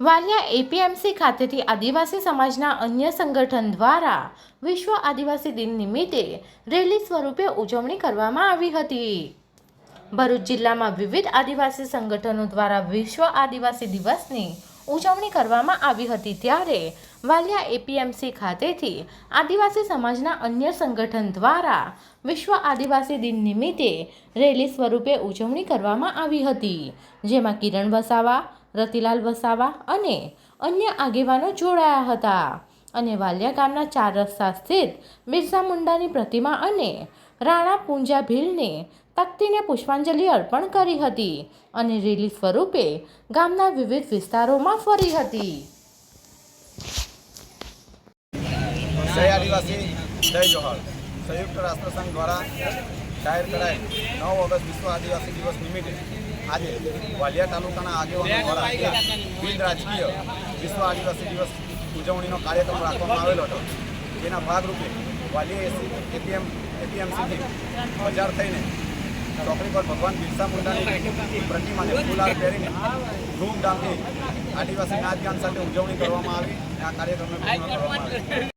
Valia APMC ખાતેથી આદિવાસી સમાજના અન્ય સંગઠન દ્વારા વિશ્વ આદિવાસી દિન નિમિત્તે રેલી સ્વરૂપે ઉજવણી કરવામાં આવી હતી। ભરૂચ જિલ્લામાં વિવિધ આદિવાસી સંગઠનો દ્વારા વિશ્વ આદિવાસી દિવસની ઉજવણી કરવામાં આવી હતી, ત્યારે વાલિયા એપીએમસી ખાતેથી આદિવાસી સમાજના અન્ય સંગઠન દ્વારા વિશ્વ આદિવાસી દિન નિમિત્તે રેલી સ્વરૂપે ઉજવણી કરવામાં આવી હતી, જેમાં કિરણ વસાવા, રતિલાલ વસાવા અને અન્ય આગેવાનો જોડાયા હતા અને વાલિયા ગામના 4 રસ્તા સ્થિત બિરસા મુંડાની પ્રતિમા અને રાણા પૂંજા ભીલને તકતીને પુષ્પાંજલિ અર્પણ કરી હતી અને રેલી સ્વરૂપે ગામના વિવિધ વિસ્તારોમાં ફરી હતી। જય આદિવાસી જય જોહાર સંયુક્ત રાષ્ટ્ર સંઘ દ્વારા જાહેર કરાયેલ 9 ઓગસ્ટ વિશ્વ આદિવાસી દિવસ નિમિત્તે આજે વાલિયા તાલુકાના આગેવાનો દ્વારા બિન રાજકીય વિશ્વ આદિવાસી દિવસ ઉજવણીનો કાર્યક્રમ રાખવામાં આવેલો હતો। જેના ભાગરૂપે વાલિયા એપીએમસીથી બજાર થઈને ચોકડી પર ભગવાન બિરસા મુંડાની પ્રતિમાને ફૂલહાર પહેરીને ધૂમધામથી આદિવાસી નાચ ગાન સાથે ઉજવણી કરવામાં આવી। આ કાર્યક્રમને પૂર્ણ કરવામાં આવ્યો।